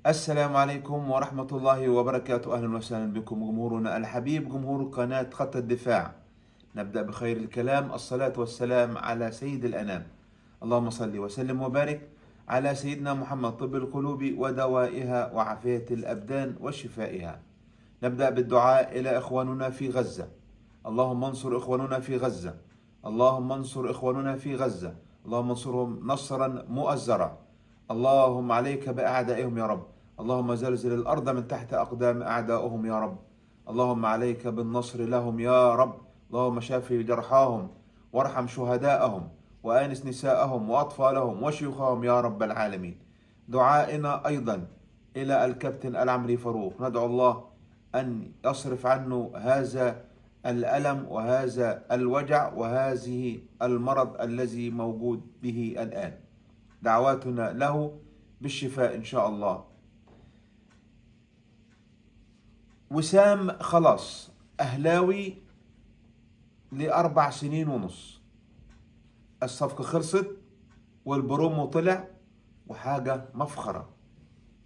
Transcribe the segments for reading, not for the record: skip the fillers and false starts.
السلام عليكم ورحمة الله وبركاته. أهلا وسهلا بكم جمهورنا الحبيب، جمهور قناة خط الدفاع. نبدأ بخير الكلام، الصلاة والسلام على سيد الأنام. اللهم صل وسلم وبارك على سيدنا محمد، طب القلوب ودوائها وعافية الأبدان وشفائها. نبدأ بالدعاء إلى إخواننا في غزة. اللهم انصر إخواننا في غزة، اللهم انصر إخواننا في غزة، اللهم انصرهم نصرا مؤزرا. اللهم عليك بأعدائهم يا رب، اللهم زلزل الأرض من تحت أقدام أعدائهم يا رب. اللهم عليك بالنصر لهم يا رب. اللهم شافي جرحاهم وارحم شهداءهم وآنس نساءهم وأطفالهم وشيوخهم يا رب العالمين. دعائنا أيضا إلى الكابتن العمري فاروق، ندعو الله أن يصرف عنه هذا الألم وهذا الوجع وهذه المرض الذي موجود به الآن. دعواتنا له بالشفاء إن شاء الله. وسام خلاص أهلاوي ل4 سنين ونص. الصفقة خلصت والبرومو طلع وحاجة مفخرة.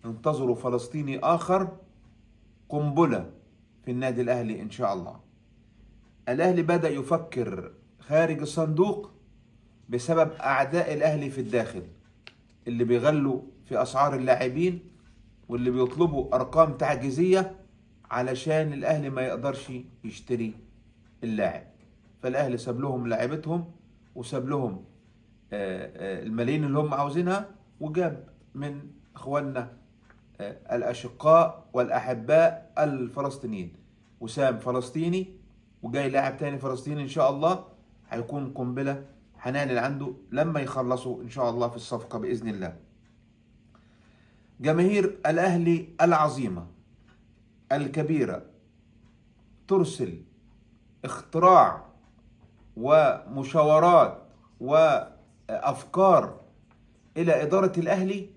انتظروا فلسطيني آخر قنبلة في النادي الأهلي إن شاء الله. الأهلي بدأ يفكر خارج الصندوق بسبب أعداء الأهلي في الداخل، اللي بيغلوا في أسعار اللاعبين واللي بيطلبوا أرقام تعجيزية علشان الأهلي ما يقدرش يشتري اللاعب. فالأهلي ساب لهم لاعبتهم وساب لهم الملايين اللي هم عاوزينها، وجاب من إخواننا الأشقاء والأحباء الفلسطينيين. وسام فلسطيني وجاي لاعب تاني فلسطيني إن شاء الله، هيكون قنبلة هنعلن عنده لما يخلصوا إن شاء الله في الصفقة بإذن الله. جماهير الأهلي العظيمة الكبيرة ترسل اختراع ومشاورات وأفكار إلى إدارة الأهلي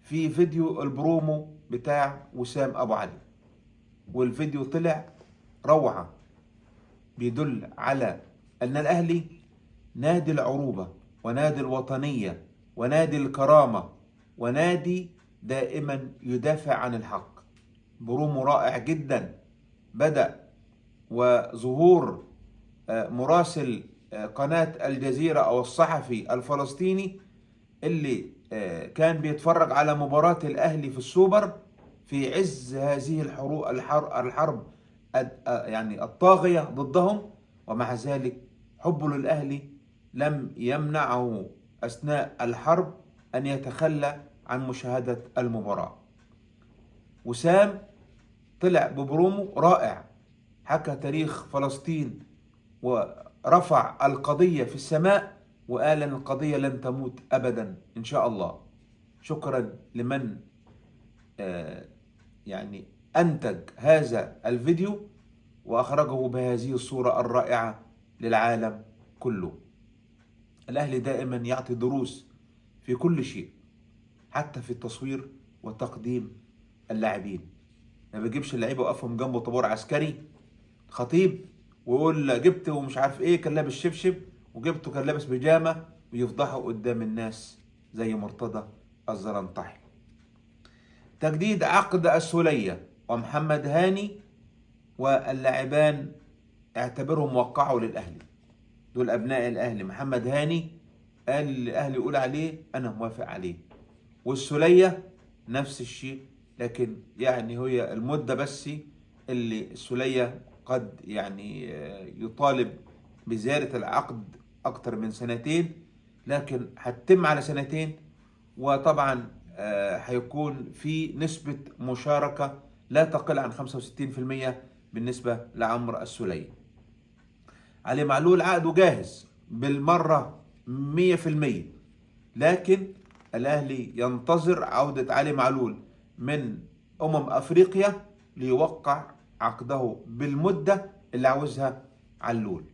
في فيديو البرومو بتاع وسام أبو علي. والفيديو طلع روعة، بيدل على أن الأهلي نادي العروبة ونادي الوطنية ونادي الكرامة ونادي دائما يدافع عن الحق. برومو رائع جدا بدأ، وظهور مراسل قناة الجزيرة أو الصحفي الفلسطيني اللي كان بيتفرج على مباراة الأهلي في السوبر في عز هذه الحرب يعني الطاغية ضدهم، ومع ذلك حبه للأهلي لم يمنعه أثناء الحرب أن يتخلى عن مشاهدة المباراة. وسام طلع ببرومو رائع، حكى تاريخ فلسطين ورفع القضية في السماء وقال أن القضية لن تموت أبدا إن شاء الله. شكرا لمن يعني أنتج هذا الفيديو وأخرجه بهذه الصورة الرائعة للعالم كله. الأهلي دائما يعطي دروس في كل شيء، حتى في التصوير وتقديم اللاعبين. ما بيجيبش اللعيبه وقفهم جنبه طابور عسكري خطيب ويقول جبت ومش عارف ايه، كان لابس شبشب، وجبته كان لابس بيجامه، ويفضحه قدام الناس زي مرتضى الزلنطحي. تجديد عقد السولية ومحمد هاني، واللاعبان اعتبرهم وقعوا للأهلي، دول أبناء الأهلي. محمد هاني قال الأهلي يقول عليه أنا موافق عليه، والسولية نفس الشيء، لكن يعني هي المدة بس اللي السولية قد يعني يطالب بزيادة العقد أكتر من 2 سنين، لكن هتتم على 2 سنين. وطبعا هيكون في نسبة مشاركة لا تقل عن 65% بالنسبة لعمر السولية. علي معلول عقده جاهز بالمرة 100%، لكن الأهلي ينتظر عودة علي معلول من أفريقيا ليوقع عقده بالمدة اللي عاوزها علول.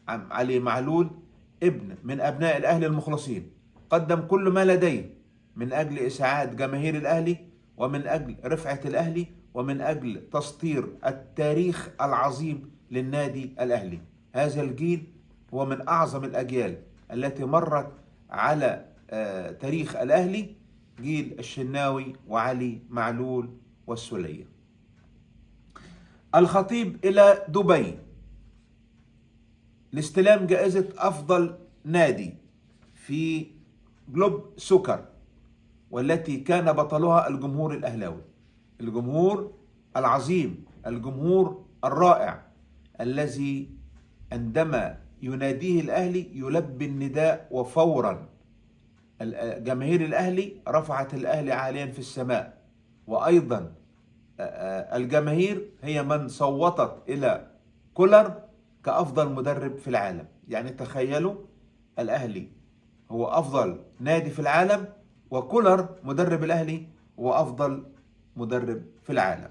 علي معلول ابن من أبناء الأهلي المخلصين، قدم كل ما لديه من أجل إسعاد جماهير الأهلي ومن أجل رفعة الأهلي ومن أجل تسطير التاريخ العظيم للنادي الأهلي. هذا الجيل هو من أعظم الأجيال التي مرت على تاريخ الأهلي، جيل الشناوي وعلي معلول والسولية. الخطيب إلى دبي لاستلام جائزة أفضل نادي في جلوب سوكر، والتي كان بطلها الجمهور الأهلاوي، الجمهور العظيم، الجمهور الرائع الذي عندما يناديه الأهلي يلبي النداء، وفورا جماهير الأهلي رفعت الأهلي عاليا في السماء. وأيضا الجماهير هي من صوتت إلى كولر كأفضل مدرب في العالم. يعني تخيلوا، الأهلي هو أفضل نادي في العالم، وكولر مدرب الأهلي هو أفضل مدرب في العالم.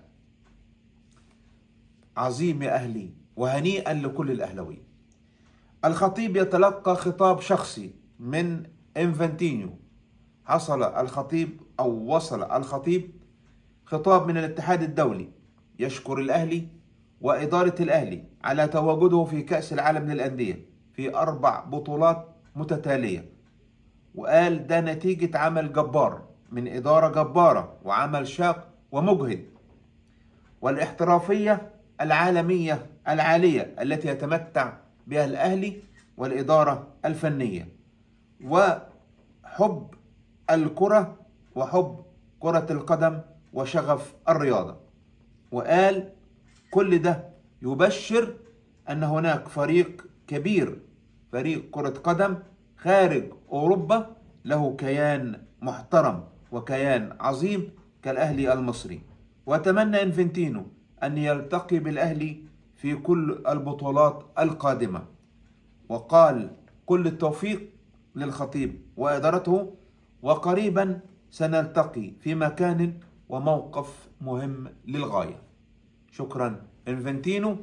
عظيم يا أهلي، وهنيئا لكل الأهلاويين. الخطيب يتلقى خطاب شخصي من إنفانتينو. وصل الخطيب خطاب من الاتحاد الدولي يشكر الأهلي وإدارة الأهلي على تواجده في كأس العالم للأندية في 4 بطولات متتالية، وقال ده نتيجة عمل جبار من إدارة جبارة وعمل شاق ومجهد، والاحترافية العالمية العالية التي يتمتع بها الأهلي والإدارة الفنية، وحب الكرة وحب كرة القدم وشغف الرياضة. وقال كل ده يبشر أن هناك فريق كبير، فريق كرة قدم خارج أوروبا له كيان محترم وكيان عظيم كالأهلي المصري. وأتمنى إنفانتينو أن يلتقي بالأهلي في كل البطولات القادمة، وقال كل التوفيق للخطيب وإدارته، وقريبا سنلتقي في مكان وموقف مهم للغاية. شكرا إنفانتينو.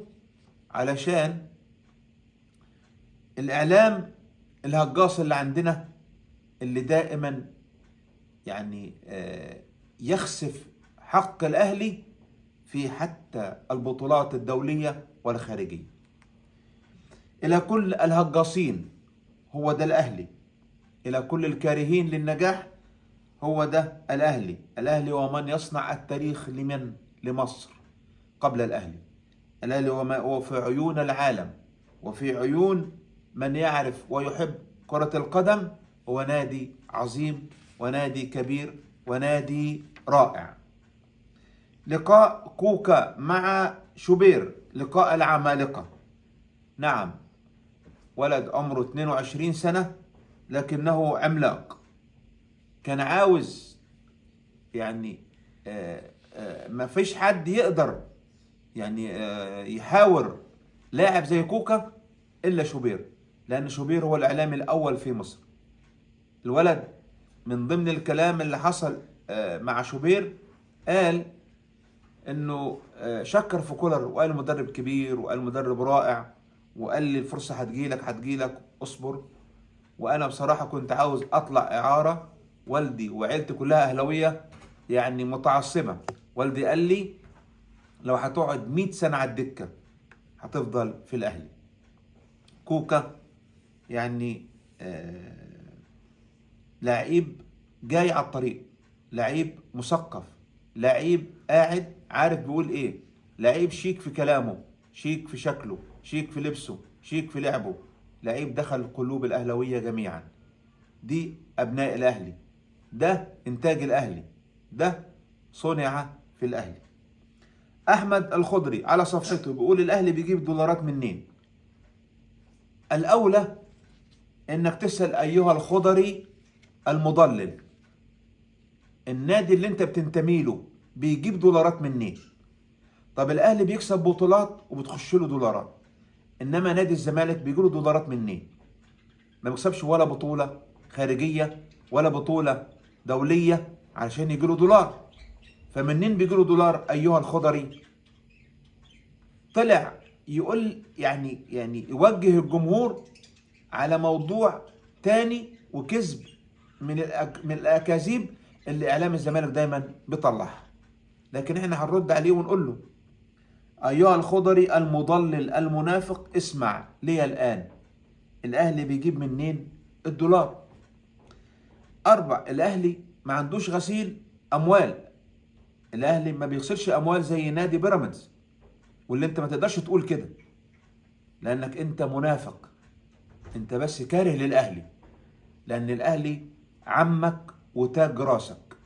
علشان الإعلام الهجاص اللي عندنا اللي دائما يعني يخسف حق الأهلي في حتى البطولات الدولية والخارجية. إلى كل الهجاصين، هو ده الأهلي. إلى كل الكارهين للنجاح، هو ده الأهلي. الأهلي ومن يصنع التاريخ لمصر قبل الأهلي. الأهلي هو في عيون العالم وفي عيون من يعرف ويحب كرة القدم هو نادي عظيم ونادي كبير ونادي رائع. لقاء كوكا مع شوبير، لقاء العمالقة. نعم، ولد عمره 22 سنة لكنه عملاق. كان عاوز يعني ما فيش حد يقدر يعني يحاور لاعب زي كوكا إلا شوبير، لأن شوبير هو الإعلامي الأول في مصر. الولد من ضمن الكلام اللي حصل مع شوبير قال إنه شكر في كولر وقال مدرب كبير وقال مدرب رائع، وقال لي الفرصة هتجيلك اصبر. وأنا بصراحة كنت عاوز أطلع إعارة، والدي وعيلتي كلها أهلاوية يعني متعصبة. والدي قال لي لو هتقعد 100 سنة على الدكة هتفضل في الأهلي. كوكا يعني لعيب جاي على الطريق، لعيب مثقف، لعيب قاعد عارف بيقول ايه، لعيب شيك في كلامه، شيك في شكله، شيك في لبسه، شيك في لعبه، لعيب دخل قلوب الأهلاوية جميعا. دي أبناء الأهلي، ده إنتاج الأهلي، ده صنع في الأهلي. أحمد الخضري على صفحته بيقول الأهلي بيجيب دولارات منين؟ الأولى إنك تسأل أيها الخضري المضلل، النادي اللي أنت بتنتمي له بيجيب دولارات منين؟ طب الأهلي بيكسب بطولات وبتخش له دولارات، إنما نادي الزمالك بيجي له دولارات منين؟ ما بيكسبش ولا بطولة خارجية ولا بطولة دولية علشان يجي له دولار. فمنين بيجي له دولار أيها الخضري؟ طلع يقول يعني يوجه الجمهور على موضوع تاني وكذب من الأكاذيب اللي إعلام الزمالك دايما بيطلعها. لكن احنا هنرد عليه ونقول له أيها الخضري المضلل المنافق، اسمع لي الآن، الأهلي بيجيب منين الدولار؟ 4، الأهلي ما عندوش غسيل اموال. الاهلي ما بيغسلش اموال زي نادي بيراميدز، واللي انت ما تقدرش تقول كده لانك انت منافق. انت بس كاره للاهلي، لان الاهلي عمك وتاج راسك.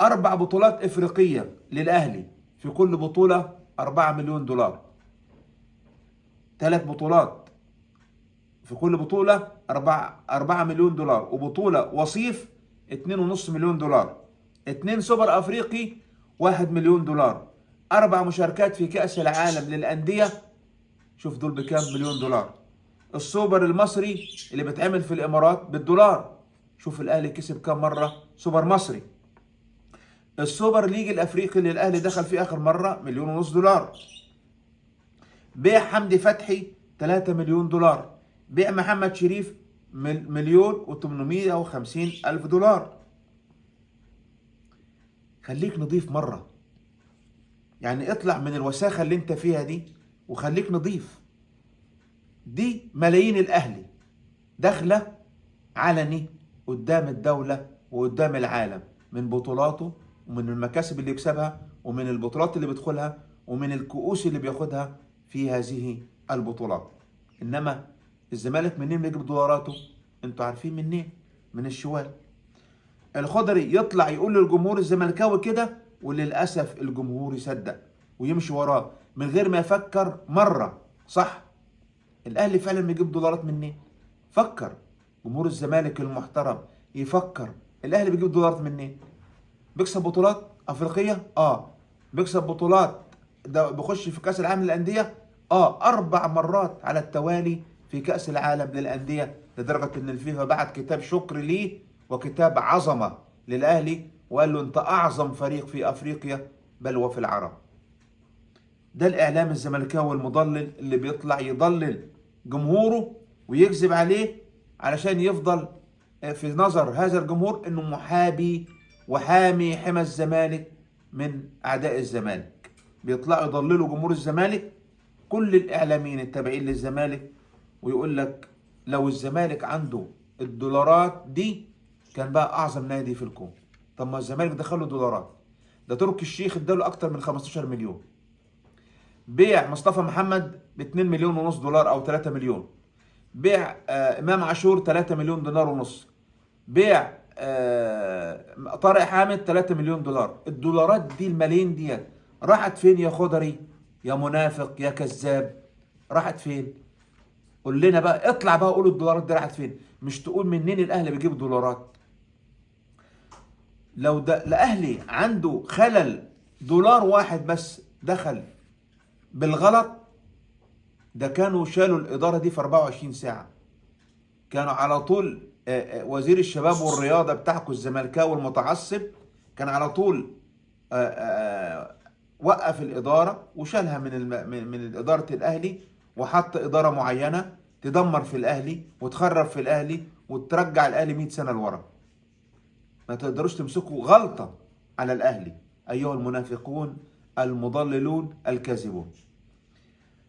4 بطولات افريقية للاهلي، في كل بطولة 4 مليون دولار. 3 بطولات في كل بطولة 4 مليون دولار، وبطولة وصيف 2.5 مليون دولار. 2 سوبر افريقي 1 مليون دولار. 4 مشاركات في كأس العالم للأندية، شوف دول بكام مليون دولار. السوبر المصري اللي بيتعمل في الامارات بالدولار، شوف الاهلي كسب كام مرة سوبر مصري. السوبر ليج الافريقي اللي الاهلي دخل فيه اخر مرة 1.5 مليون دولار. بيع حمدي فتحي 3 مليون دولار. بيع محمد شريف 1,850,000 دولار. خليك نضيف مرة، يعني اطلع من الوساخة اللي انت فيها دي وخليك نضيف. دي ملايين الاهلي داخلة علني قدام الدولة وقدام العالم، من بطولاته ومن المكاسب اللي يكسبها ومن البطولات اللي بيدخلها ومن الكؤوس اللي بياخدها في هذه البطولات. انما الزمالك منين بيجيب دولاراته؟ انتوا عارفين منين؟ من الشوال. الخضري يطلع يقول للجمهور الزملكاوي كده، وللاسف الجمهور يصدق ويمشي وراه من غير ما يفكر مرة. صح، الاهلي فعلا بيجيب دولارات منين؟ فكر جمهور الزمالك المحترم، يفكر الاهلي بيجيب دولارات منين؟ بيكسب بطولات افريقيه، بيكسب بطولات، ده بيخش في كاس العالم للانديه، 4 مرات على التوالي في كاس العالم للانديه، لدرجه ان الفيفا بعت كتاب شكر ليه وكتاب عظمه للاهلي، وقال له انت اعظم فريق في افريقيا بل وفي العرب. ده الاعلام الزملكاوي المضلل اللي بيطلع يضلل جمهوره ويكذب عليه علشان يفضل في نظر هذا الجمهور انه محابي وحامي حمى الزمالك من اعداء الزمالك. بيطلعوا يضللوا جمهور الزمالك، كل الاعلاميين التابعين للزمالك، ويقول لك لو الزمالك عنده الدولارات دي كان بقى اعظم نادي في الكون. طب ما الزمالك دخله دولارات، ده تركي الشيخ اداله اكتر من 15 مليون. بيع مصطفى محمد ب 2 مليون ونص دولار او 3 مليون. بيع امام عاشور 3 مليون دينار ونص. بيع طارق حامد 3 مليون دولار. الدولارات دي الملايين دي راحت فين يا خضري يا منافق يا كذاب؟ راحت فين؟ قول لنا بقى، اطلع بقى قول الدولارات دي راحت فين، مش تقول منين الاهلي بيجيب دولارات. لو ده الاهلي عنده خلل دولار واحد بس دخل بالغلط، ده كانوا شالوا الاداره دي في 24 ساعه. كانوا على طول وزير الشباب والرياضه بتاعكم الزملكاوي المتعصب كان على طول وقف الاداره وشالها من اداره الاهلي، وحط اداره معينه تدمر في الاهلي وتخرب في الاهلي وترجع الاهلي 100 سنه لورا. ما تقدروش تمسكوا غلطه على الاهلي ايها المنافقون المضللون الكاذبون.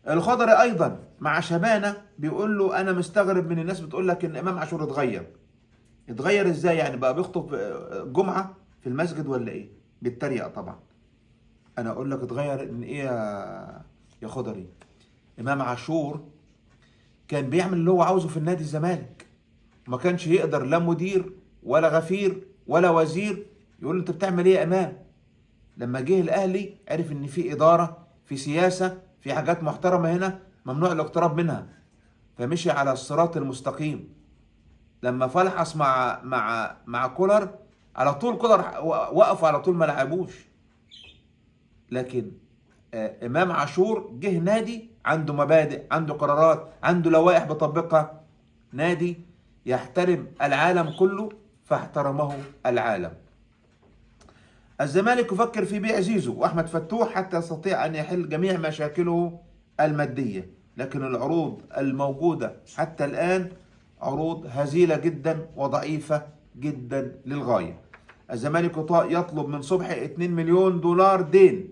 الخضري ايضا مع شبانه بيقول له انا مستغرب من الناس بتقول لك ان امام عاشور اتغير ازاي؟ يعني بقى بيخطب جمعه في المسجد ولا ايه؟ بالتريقه طبعا. انا اقول لك اتغير ان ايه يا خضري؟ امام عاشور كان بيعمل اللي هو عاوزه في النادي الزمالك، ما كانش يقدر لا مدير ولا غفير ولا وزير يقول له انت بتعمل ايه يا امام. لما جه الاهلي عرف ان في اداره، في سياسه، في حاجات محترمه هنا ممنوع الاقتراب منها، فمشي على الصراط المستقيم. لما فلحص مع كولر، على طول كولر وقف على طول ما لعبوش. لكن امام عاشور جه نادي عنده مبادئ، عنده قرارات، عنده لوائح بيطبقها، نادي يحترم العالم كله فاحترمه العالم. الزمالك يفكر في بيع زيزو واحمد فتوح حتى يستطيع ان يحل جميع مشاكله الماديه، لكن العروض الموجوده حتى الان عروض هزيله جدا وضعيفه جدا للغايه. الزمالك يطلب من صبحي 2 مليون دولار دين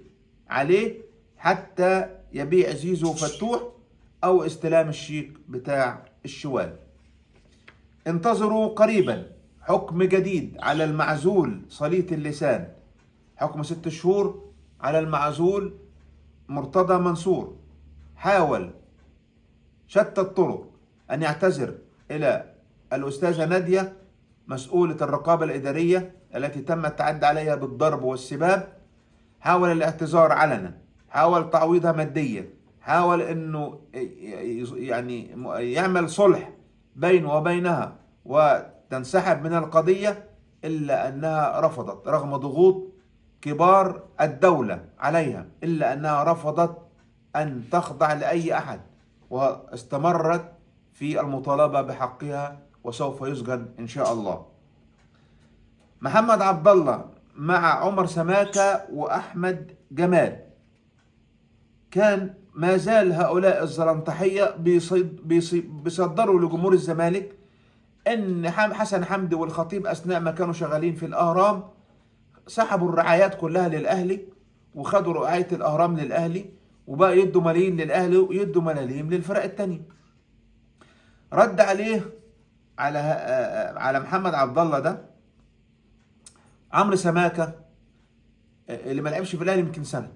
عليه حتى يبيع زيزو وفتوح او استلام الشيك بتاع الشوال. انتظروا قريبا حكم جديد على المعزول صليت اللسان، حكم 6 شهور على المعزول مرتضى منصور. حاول شتى الطرق أن يعتذر إلى الأستاذة نادية مسؤولة الرقابة الإدارية التي تم التعدي عليها بالضرب والسباب. حاول الاعتذار علنا، حاول تعويضها ماديا، حاول أنه يعني يعمل صلح بينه وبينها وتنسحب من القضية، إلا أنها رفضت رغم ضغوط كبار الدولة عليها، إلا أنها رفضت أن تخضع لأي أحد، واستمرت في المطالبة بحقها وسوف يسجن إن شاء الله. محمد عبد الله مع عمر سماكة وأحمد جمال، كان ما زال هؤلاء الزلنطحية بيصدروا لجمهور الزمالك ان حسن حمدي والخطيب اثناء ما كانوا شغالين في الاهرام سحبوا الرعايات كلها للاهلي، وخدوا رعاية الاهرام للاهلي، وبقى يدوا ملايين للاهلي ويدوا ملاليم للفرق التانية. رد عليه على محمد عبد الله ده عمرو سماكة اللي ما لعبش في الاهلي يمكن سنة.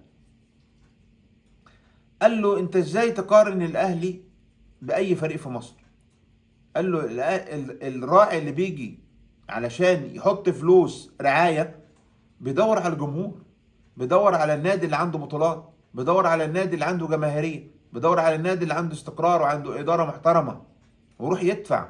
قال له انت ازاي تقارن الاهلي باي فريق في مصر؟ قال له الراعي اللي بيجي علشان يحط فلوس رعاية بيدور على الجمهور، بيدور على النادي اللي عنده بطولات، بيدور على النادي اللي عنده جماهيرية، بيدور على النادي اللي عنده استقرار وعنده إدارة محترمة ويروح يدفع.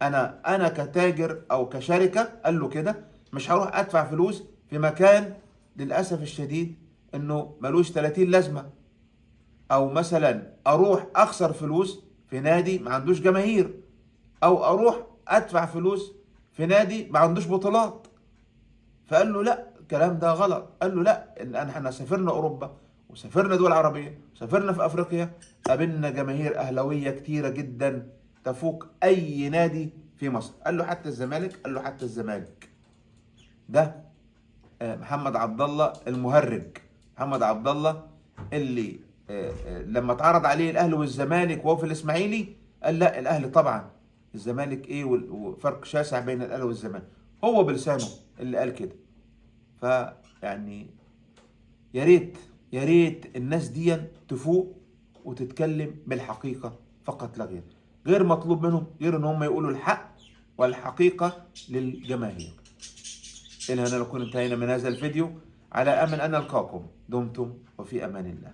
أنا كتاجر أو كشركة، قال له كده، مش هروح أدفع فلوس في مكان للأسف الشديد إنه ملوش 30 لازمة، أو مثلا أروح أخسر فلوس في نادي ما عندوش جماهير، او اروح ادفع فلوس في نادي ما عندوش بطولات. فقال له لا، الكلام ده غلط. قال له لا، ان احنا سافرنا اوروبا وسافرنا دول عربيه وسافرنا في افريقيا، قابلنا جماهير اهلاويه كتيره جدا تفوق اي نادي في مصر. قال له حتى الزمالك؟ قال له حتى الزمالك. ده محمد عبد الله المهرج، محمد عبد الله اللي لما اتعرض عليه الاهلي والزمالك وهو في الاسماعيلي قال لا الاهلي طبعا، الزمالك ايه، وفرق شاسع بين الاهلي والزمالك. هو بلسانه اللي قال كده. فيعني يا ريت الناس دي تفوق وتتكلم بالحقيقة فقط لا غير. غير مطلوب منهم غير ان هم يقولوا الحق والحقيقة للجماهير. إلى هنا نكون انتهينا من هذا الفيديو، على أمل أن نلقاكم. دمتم وفي أمان الله.